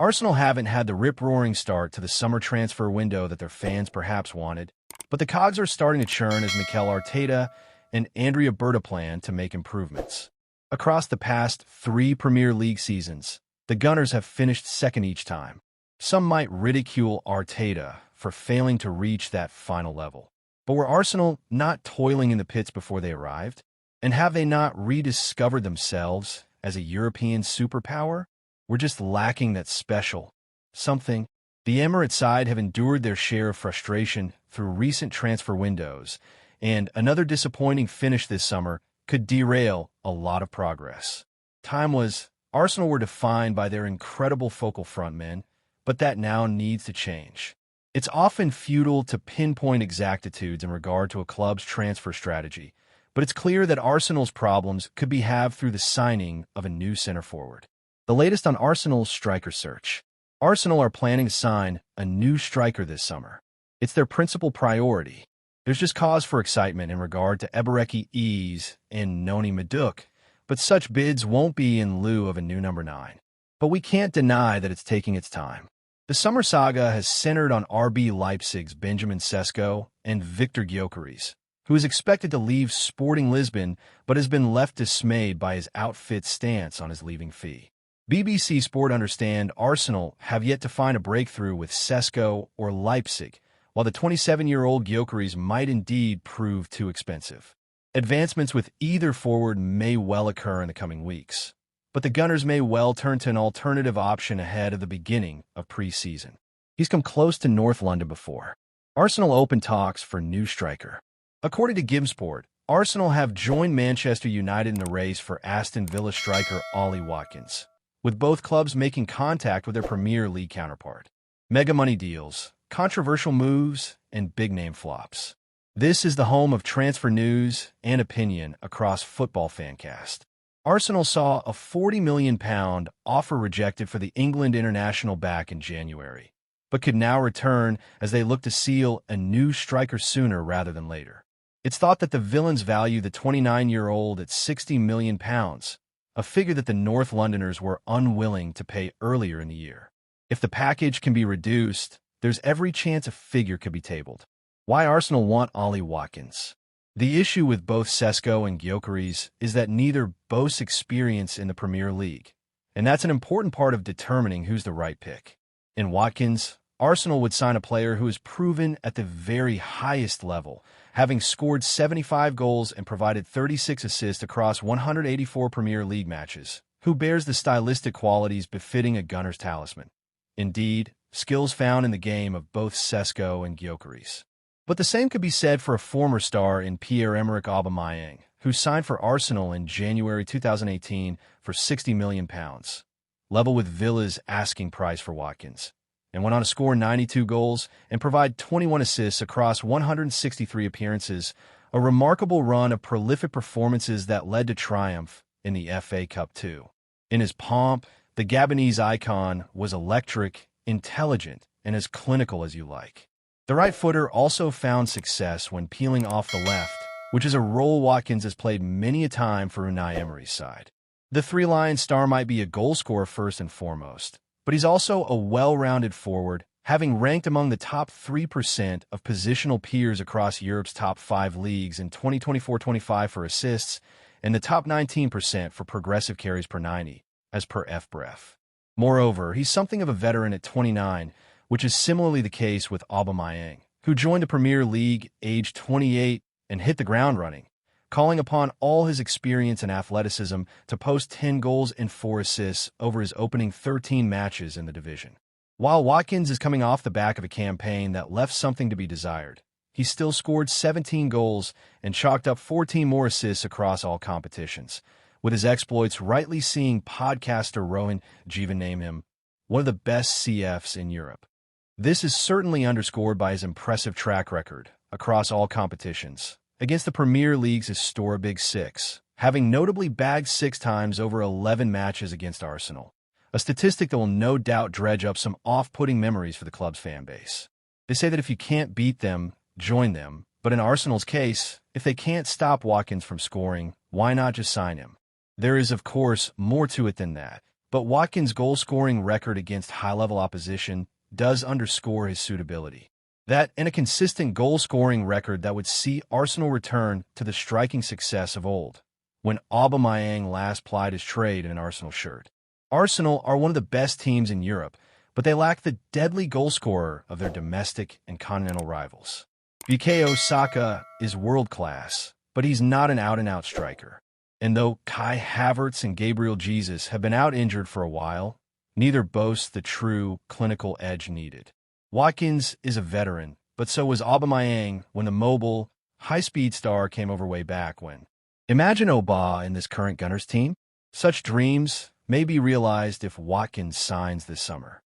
Arsenal haven't had the rip-roaring start to the summer transfer window that their fans perhaps wanted, but the cogs are starting to churn as Mikel Arteta and Berta plan to make improvements. Across the past 3 Premier League seasons, the Gunners have finished second each time. Some might ridicule Arteta for failing to reach that final level. But were Arsenal not toiling in the pits before they arrived? And have they not rediscovered themselves as a European superpower? We're just lacking that special something. The Emirates side have endured their share of frustration through recent transfer windows, and another disappointing finish this summer could derail a lot of progress. Arsenal were defined by their incredible focal frontmen, but that now needs to change. It's often futile to pinpoint exactitudes in regard to a club's transfer strategy, but it's clear that Arsenal's problems could be halved through the signing of a new center forward. The latest on Arsenal's striker search. Arsenal are planning to sign a new striker this summer. It's their principal priority. There's just cause for excitement in regard to Ebereki Eze and Noni Madueke, but such bids won't be in lieu of a new number 9. But we can't deny that it's taking its time. The summer saga has centered on RB Leipzig's Benjamin Sesko and Victor Gyökeres, who is expected to leave Sporting Lisbon but has been left dismayed by his outfit's stance on his leaving fee. BBC Sport understand Arsenal have yet to find a breakthrough with Sesko or Leipzig, while the 27-year-old Gyökeres might indeed prove too expensive. Advancements with either forward may well occur in the coming weeks, but the Gunners may well turn to an alternative option ahead of the beginning of pre-season. He's come close to North London before. Arsenal open talks for new striker. According to Gimsport, Arsenal have joined Manchester United in the race for Aston Villa striker Ollie Watkins, with both clubs making contact with their Premier League counterpart. Mega money deals, controversial moves, and big-name flops. This is the home of transfer news and opinion across Football Fancast. Arsenal saw a £40 million offer rejected for the England international back in January, but could now return as they look to seal a new striker sooner rather than later. It's thought that the Villains value the 29-year-old at £60 million, a figure that the North Londoners were unwilling to pay earlier in the year. If the package can be reduced, there's every chance a figure could be tabled. Why Arsenal want Ollie Watkins? The issue with both Sesko and Gyökeres is that neither boasts experience in the Premier League, and that's an important part of determining who's the right pick. In Watkins, Arsenal would sign a player who is proven at the very highest level, having scored 75 goals and provided 36 assists across 184 Premier League matches, who bears the stylistic qualities befitting a Gunners talisman. Indeed, skills found in the game of both Sesko and Gyökeres. But the same could be said for a former star in Pierre-Emerick Aubameyang, who signed for Arsenal in January 2018 for £60 million, level with Villa's asking price for Watkins, and went on to score 92 goals and provide 21 assists across 163 appearances, a remarkable run of prolific performances that led to triumph in the FA Cup too. In his pomp, the Gabonese icon was electric, intelligent, and as clinical as you like. The right footer also found success when peeling off the left, which is a role Watkins has played many a time for Unai Emery's side. The three-lion star might be a goal-scorer first and foremost, but he's also a well-rounded forward, having ranked among the top 3% of positional peers across Europe's top 5 leagues in 2024-25 for assists and the top 19% for progressive carries per 90, as per FBref. Moreover, he's something of a veteran at 29, which is similarly the case with Aubameyang, who joined the Premier League aged 28 and hit the ground running, calling upon all his experience and athleticism to post 10 goals and 4 assists over his opening 13 matches in the division. While Watkins is coming off the back of a campaign that left something to be desired, he still scored 17 goals and chalked up 14 more assists across all competitions, with his exploits rightly seeing podcaster Rohan Jeevan name him one of the best CFs in Europe. This is certainly underscored by his impressive track record across all competitions against the Premier League's historic Big Six, having notably bagged 6 times over 11 matches against Arsenal, a statistic that will no doubt dredge up some off-putting memories for the club's fan base. They say that if you can't beat them, join them, but in Arsenal's case, if they can't stop Watkins from scoring, why not just sign him? There is, of course, more to it than that, but Watkins' goal-scoring record against high-level opposition does underscore his suitability. That and a consistent goal-scoring record that would see Arsenal return to the striking success of old, when Auba last plied his trade in an Arsenal shirt. Arsenal are one of the best teams in Europe, but they lack the deadly goal-scorer of their domestic and continental rivals. Bukayo Saka is world-class, but he's not an out-and-out striker. And though Kai Havertz and Gabriel Jesus have been out injured for a while, neither boasts the true clinical edge needed. Watkins is a veteran, but so was Auba when the mobile, high-speed star came over way back when. Imagine Auba in this current Gunners team. Such dreams may be realized if Watkins signs this summer.